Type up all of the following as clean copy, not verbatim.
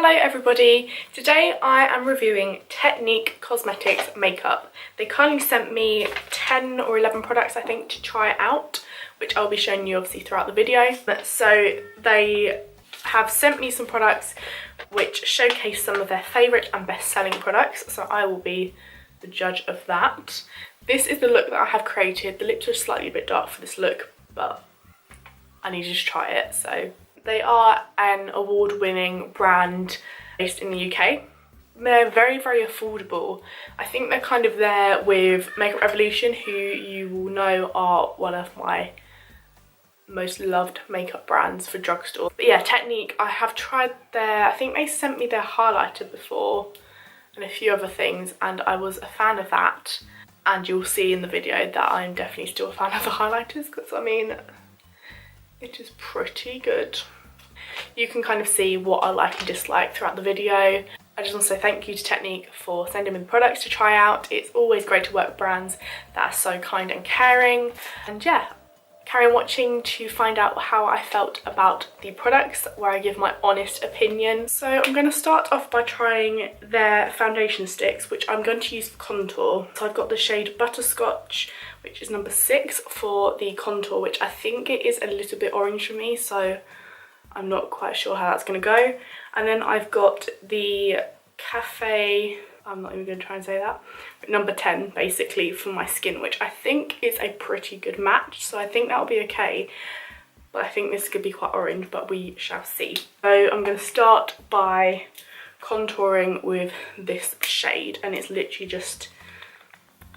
Hello everybody, today I am reviewing Technic Cosmetics makeup. They kindly sent me 10 or 11 products I think to try out, which I'll be showing you obviously throughout the video. So they have sent me some products which showcase some of their favourite and best selling products, so I will be the judge of that. This is the look that I have created. The lips are slightly a bit dark for this look, but I need you to try it. So they are an award-winning brand based in the UK. They're very, very affordable. I think they're kind of there with Makeup Revolution, who you will know are one of my most loved makeup brands for drugstore. But yeah, Technic, I have tried I think they sent me their highlighter before and a few other things, and I was a fan of that. And you'll see in the video that I'm definitely still a fan of the highlighters, because I mean, it is pretty good. You can kind of see what I like and dislike throughout the video. I just want to say thank you to Technic for sending me the products to try out. It's always great to work with brands that are so kind and caring. And yeah, carry on watching to find out how I felt about the products, where I give my honest opinion. So I'm going to start off by trying their foundation sticks, which I'm going to use for contour. So I've got the shade Butterscotch, which is number 6 for the contour, which I think it is a little bit orange for me, so I'm not quite sure how that's going to go. And then I've got the Cafe, I'm not even going to try and say that, but number 10 basically for my skin, which I think is a pretty good match, so I think that'll be okay. But I think this could be quite orange, but we shall see. So I'm going to start by contouring with this shade, and it's literally just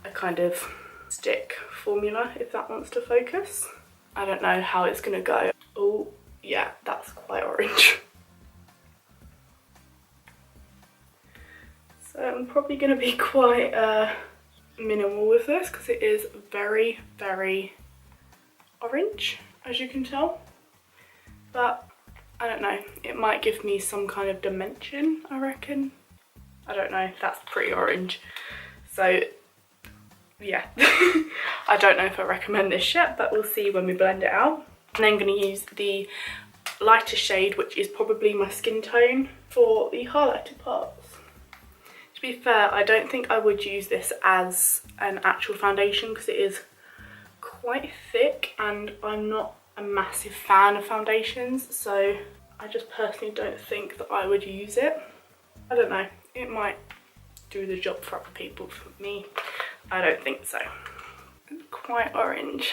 a kind of stick formula, if that wants to focus. I don't know how it's going to go. Oh yeah, that's quite orange. So I'm probably going to be quite minimal with this, because it is very, very orange, as you can tell. But I don't know, it might give me some kind of dimension, I reckon. I don't know, that's pretty orange. So yeah, I don't know if I recommend this yet, but we'll see when we blend it out. I'm then going to use the lighter shade, which is probably my skin tone, for the highlighted parts. To be fair, I don't think I would use this as an actual foundation, because it is quite thick and I'm not a massive fan of foundations, so I just personally don't think that I would use it. I don't know, it might do the job for other people. For me, I don't think so. It's quite orange.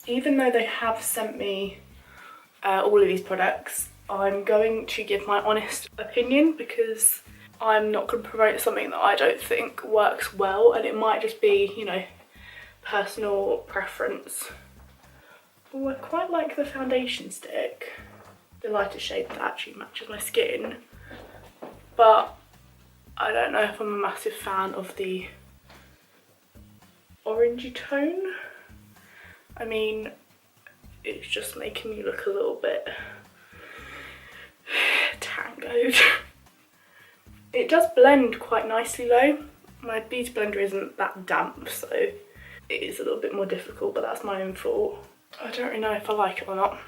Even though they have sent me all of these products, I'm going to give my honest opinion, because I'm not going to promote something that I don't think works well, and it might just be, you know, personal preference. Oh, I quite like the foundation stick, the lighter shade that actually matches my skin, but I don't know if I'm a massive fan of the orangey tone. I mean, it's just making me look a little bit tangoed. It does blend quite nicely though. My beauty blender isn't that damp, so it is a little bit more difficult, but that's my own fault. I don't really know if I like it or not.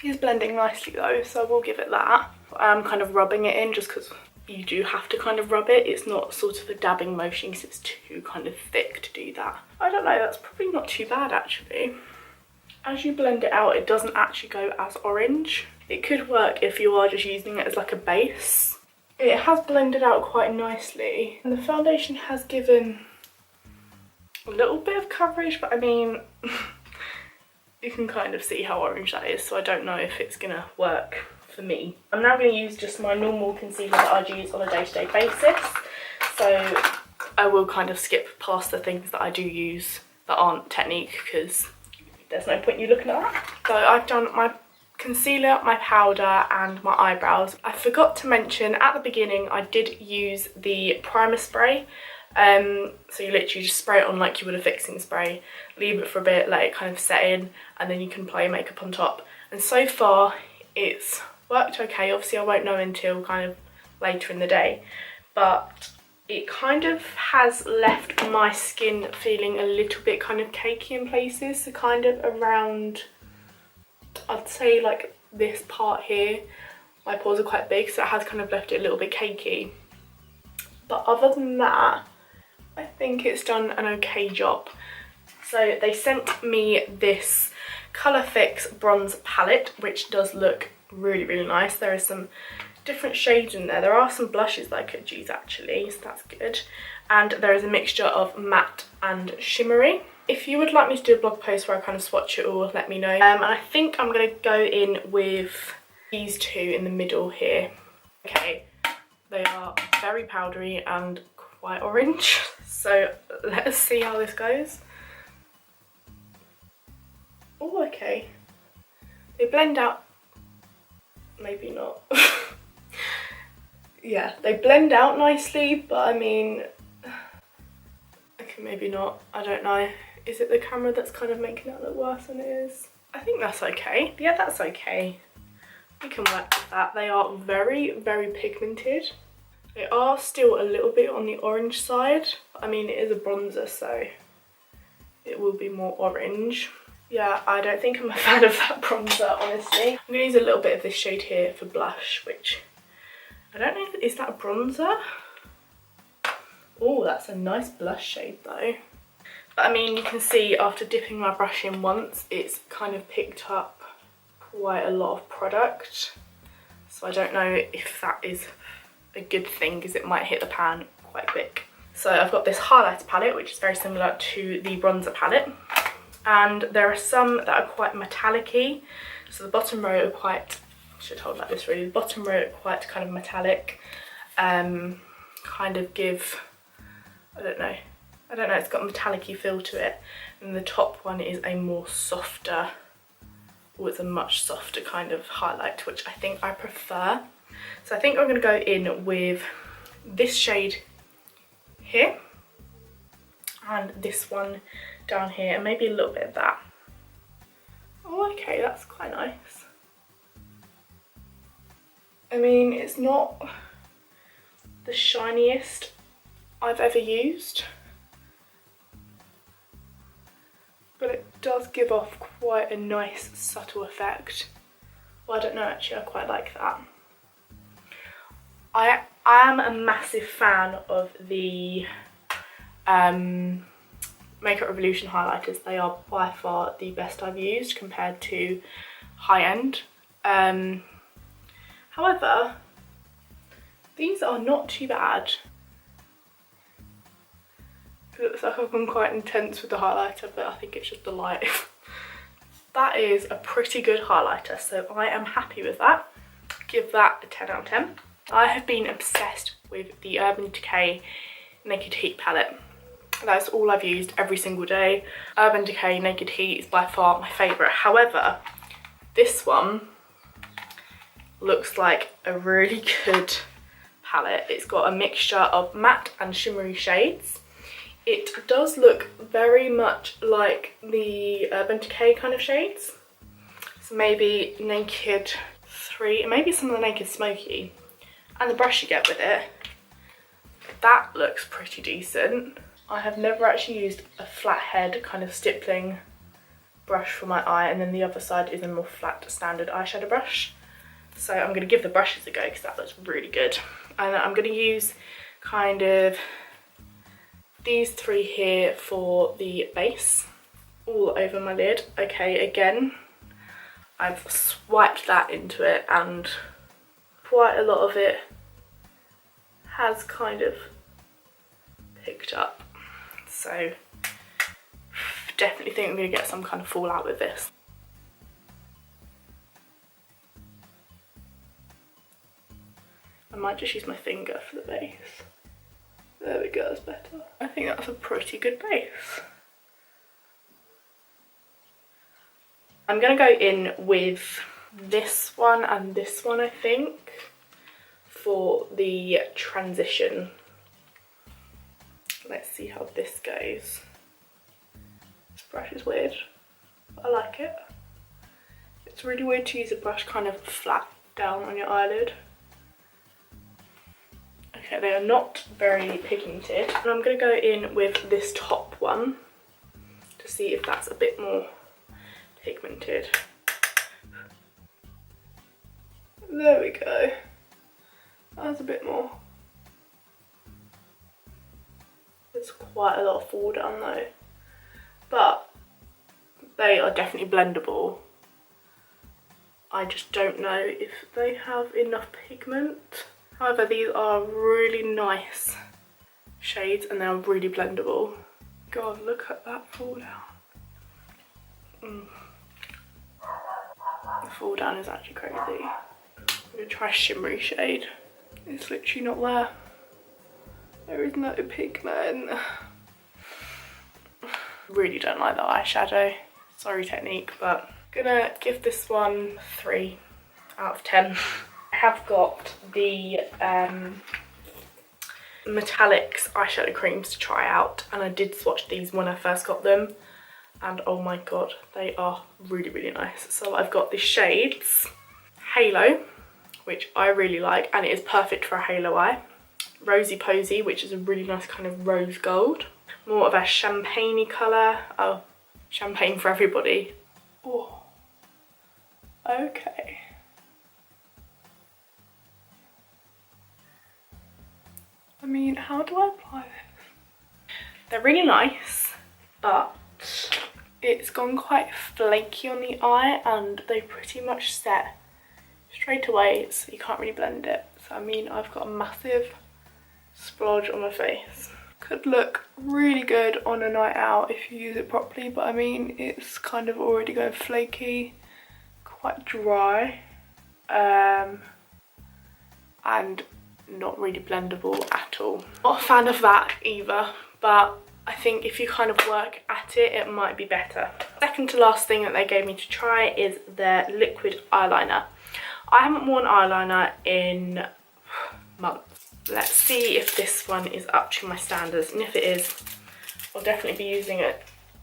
It is blending nicely though, so I will give it that. I am kind of rubbing it in, just because you do have to kind of rub it. It's not sort of a dabbing motion, because it's too kind of thick to do that. I don't know, that's probably not too bad actually. As you blend it out, it doesn't actually go as orange. It could work if you are just using it as like a base. It has blended out quite nicely, and the foundation has given a little bit of coverage, but I mean, you can kind of see how orange that is, so I don't know if it's gonna work for me. I'm now going to use just my normal concealer that I'd use on a day-to-day basis, so I will kind of skip past the things that I do use that aren't Technic, because there's no point you looking at that. So I've done my concealer, my powder and my eyebrows. I forgot to mention at the beginning I did use the primer spray. So you literally just spray it on like you would a fixing spray, leave it for a bit, let it kind of set in, and then you can apply your makeup on top. And so far it's worked okay. Obviously I won't know until kind of later in the day, but it kind of has left my skin feeling a little bit kind of cakey in places. So kind of around, I'd say like this part here, my pores are quite big, so it has kind of left it a little bit cakey. But other than that, I think it's done an okay job. So they sent me this Colour Fix bronze palette, which does look really, really nice. There are some different shades in there. There are some blushes that I could use actually, so that's good. And there is a mixture of matte and shimmery. If you would like me to do a blog post where I kind of swatch it all, let me know. And I think I'm going to go in with these two in the middle here. Okay, they are very powdery and quite orange. So let's see how this goes. Oh, okay. They blend out, maybe not. Yeah, they blend out nicely, but I mean, okay, maybe not, I don't know. Is it the camera that's kind of making it look worse than it is? I think that's okay. Yeah, that's okay. We can work with that. They are very, very pigmented. They are still a little bit on the orange side. I mean, it is a bronzer, so it will be more orange. Yeah, I don't think I'm a fan of that bronzer, honestly. I'm going to use a little bit of this shade here for blush, which I don't know, is that a bronzer? Oh, that's a nice blush shade though. But I mean, you can see after dipping my brush in once, it's kind of picked up quite a lot of product. So I don't know if that is a good thing, because it might hit the pan quite quick. So I've got this highlighter palette, which is very similar to the bronzer palette. And there are some that are quite metallic-y. So the bottom row are quite, should hold like this really, the bottom row are quite kind of metallic, kind of give, I don't know, it's got a metallic-y feel to it. And the top one is a more softer, or it's a much softer kind of highlight, which I think I prefer. So I think I'm going to go in with this shade here, and this one down here, and maybe a little bit of that. Oh, okay, that's quite nice. I mean, it's not the shiniest I've ever used, but it does give off quite a nice subtle effect. Well, I don't know, actually, I quite like that. I am a massive fan of the Makeup Revolution highlighters. They are by far the best I've used compared to high-end. However, these are not too bad. It looks like I've gone quite intense with the highlighter, but I think it's just the light. That is a pretty good highlighter, so I am happy with that. Give that a 10 out of 10. I have been obsessed with the Urban Decay Naked Heat palette. That's all I've used every single day. Urban Decay Naked Heat is by far my favourite. However, this one looks like a really good palette. It's got a mixture of matte and shimmery shades. It does look very much like the Urban Decay kind of shades. So maybe Naked 3, maybe some of the Naked Smoky. And the brush you get with it, that looks pretty decent. I have never actually used a flat head kind of stippling brush for my eye, and then the other side is a more flat standard eyeshadow brush. So I'm going to give the brushes a go because that looks really good. And I'm going to use kind of these three here for the base, all over my lid. Okay, again, I've swiped that into it, and quite a lot of it has kind of picked up. So definitely think I'm going to get some kind of fallout with this. I might just use my finger for the base. There we go, that's better. I think that's a pretty good base. I'm going to go in with this one and this one, I think, for the transition. Let's see how this goes. This brush is weird, but I like it. It's really weird to use a brush kind of flat down on your eyelid. Okay, they are not very pigmented. And I'm going to go in with this top one to see if that's a bit more pigmented. There we go. That's a bit more. There's quite a lot of fall down though. But they are definitely blendable. I just don't know if they have enough pigment. However, these are really nice shades and they're really blendable. God, look at that fall down. The fall down is actually crazy. I'm gonna try shimmery shade. It's literally not there. There is no pigment. Really don't like the eyeshadow. Sorry Technique, but I'm gonna give this one 3 out of 10. I have got the Metallics eyeshadow creams to try out, and I did swatch these when I first got them, and oh my god, they are really, really nice. So I've got the shades Halo, which I really like, and it is perfect for a halo eye. Rosy Posy, which is a really nice kind of rose gold. More of a champagne-y colour. Oh, champagne for everybody. Oh, okay. I mean, how do I apply this? They're really nice, but it's gone quite flaky on the eye and they pretty much set straight away, so you can't really blend it. So I mean, I've got a massive splodge on my face. Could look really good on a night out if you use it properly, but I mean, it's kind of already going flaky, quite dry, and not really blendable at all. Not a fan of that either, but I think if you kind of work at it, it might be better. Second to last thing that they gave me to try is their liquid eyeliner. I haven't worn eyeliner in months. Let's see if this one is up to my standards, and if it is, I'll definitely be using it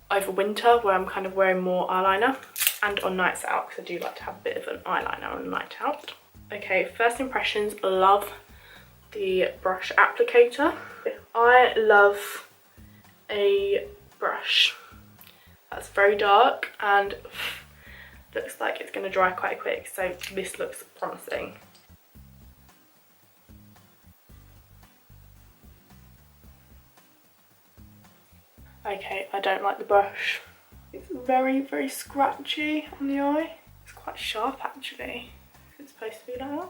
over winter where I'm kind of wearing more eyeliner, and on nights out because I do like to have a bit of an eyeliner on a night out. Okay, first impressions, love the brush applicator. I love a brush that's very dark and looks like it's going to dry quite quick, so this looks promising. Okay, I don't like the brush. It's very, very scratchy on the eye. It's quite sharp actually. Is it supposed to be like that?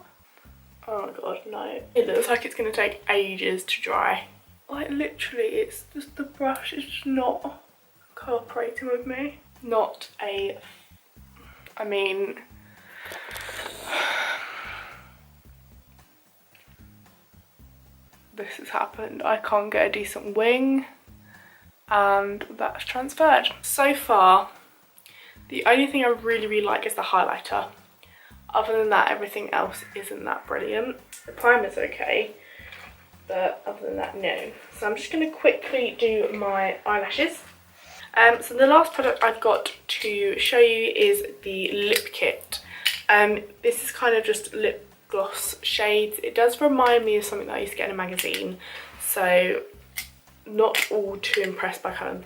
Oh my god, no. It looks like it's going to take ages to dry. Like literally, it's just the brush is just not cooperating with me. Not a... I mean... This has happened. I can't get a decent wing. And that's transferred. So far, the only thing I really, really like is the highlighter. Other than that, everything else isn't that brilliant. The primer's okay, but other than that, no. So I'm just going to quickly do my eyelashes. So the last product I've got to show you is the lip kit. This is kind of just lip gloss shades. It does remind me of something that I used to get in a magazine, so not all too impressed by kind of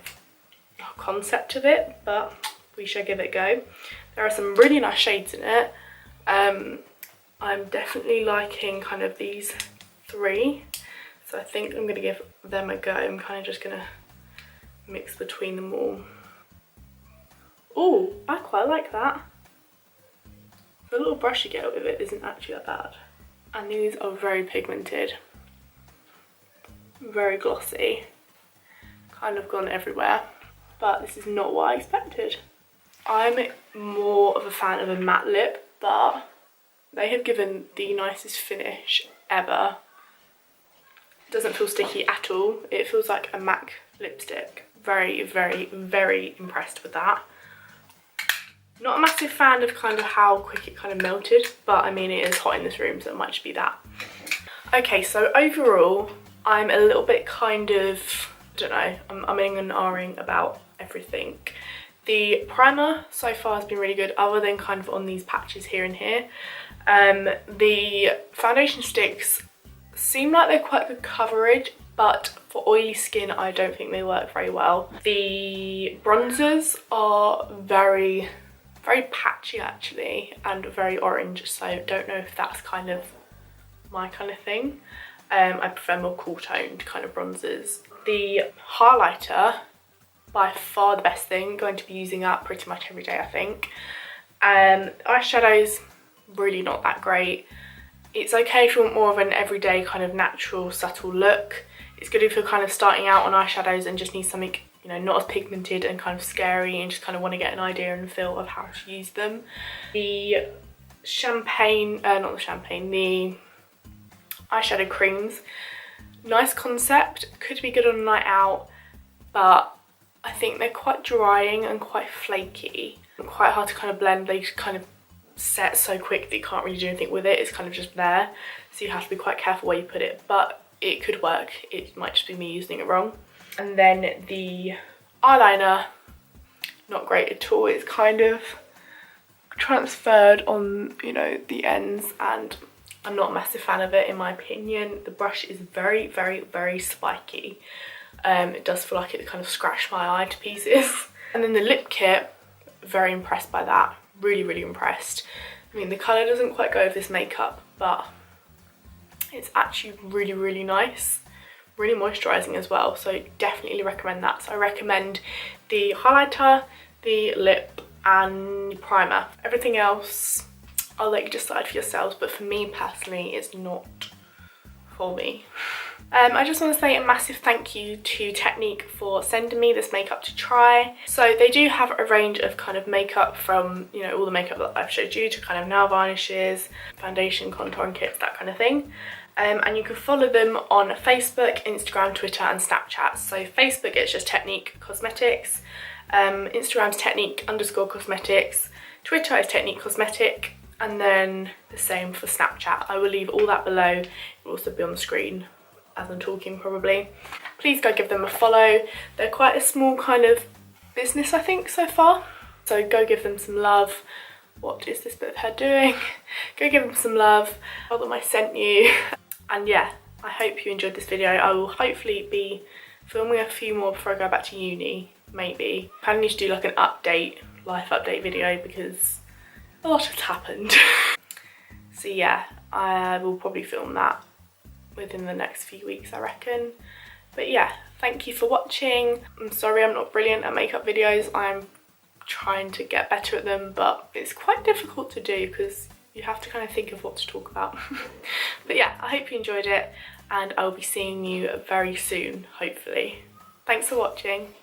the concept of it, but we shall give it a go. There are some really nice shades in it. I'm definitely liking kind of these 3, so I think I'm going to give them a go. I'm kind of just going to mix between them all. Oh, I quite like that. The little brush you get with it isn't actually that bad. And these are very pigmented, very glossy, kind of gone everywhere, but this is not what I expected. I'm more of a fan of a matte lip, but they have given the nicest finish ever. It doesn't feel sticky at all. It feels like a MAC lipstick. Very, very, very impressed with that. Not a massive fan of kind of how quick it kind of melted, but I mean, it is hot in this room, so it might just be that. Okay, so overall, I'm a little bit kind of, I don't know, I'm umming and ahhing about everything. The primer so far has been really good, other than kind of on these patches here and here. The foundation sticks seem like they're quite good coverage, but for oily skin I don't think they work very well. The bronzers are very patchy actually, and very orange, so I don't know if that's kind of my kind of thing. I prefer more cool toned kind of bronzers. The highlighter, by far the best thing, going to be using that pretty much every day I think. Eyeshadows, really not that great. It's okay if you want more of an everyday kind of natural subtle look. It's good if you're kind of starting out on eyeshadows and just need something, you know, not as pigmented and kind of scary, and just kind of want to get an idea and feel of how to use them. The the eyeshadow creams, nice concept, could be good on a night out, but I think they're quite drying and quite flaky and quite hard to kind of blend. They kind of set so quick that you can't really do anything with it. It's kind of just there, so you have to be quite careful where you put it, but it could work. It might just be me using it wrong. And then the eyeliner, not great at all. It's kind of transferred on, you know, the ends, and I'm not a massive fan of it in my opinion. The brush is very spiky. It does feel like it kind of scratched my eye to pieces. And then the lip kit, very impressed by that. Really impressed. I mean, the colour doesn't quite go with this makeup, but it's actually really nice. Really moisturising as well, so definitely recommend that. So I recommend the highlighter, the lip and primer. Everything else I'll let you decide for yourselves, but for me personally it's not for me. I just want to say a massive thank you to Technic for sending me this makeup to try. So they do have a range of kind of makeup from, you know, all the makeup that I've showed you to kind of nail varnishes, foundation, contouring kits, that kind of thing. And you can follow them on Facebook, Instagram, Twitter and Snapchat. So Facebook, it's just Technic Cosmetics. Instagram's Technic_Cosmetics. Twitter is Technic Cosmetic. And then the same for Snapchat. I will leave all that below. It will also be on the screen as I'm talking probably. Please go give them a follow. They're quite a small kind of business I think so far. So go give them some love. What is this bit of hair doing? Go give them some love. Tell them I sent you. And yeah, I hope you enjoyed this video. I will hopefully be filming a few more before I go back to uni, maybe. I kind of need to do like an update, life update video because a lot has happened. So yeah, I will probably film that within the next few weeks I reckon. But yeah, thank you for watching. I'm sorry I'm not brilliant at makeup videos. I'm trying to get better at them, but it's quite difficult to do because you have to kind of think of what to talk about. But yeah, I hope you enjoyed it and I'll be seeing you very soon, hopefully. Thanks for watching.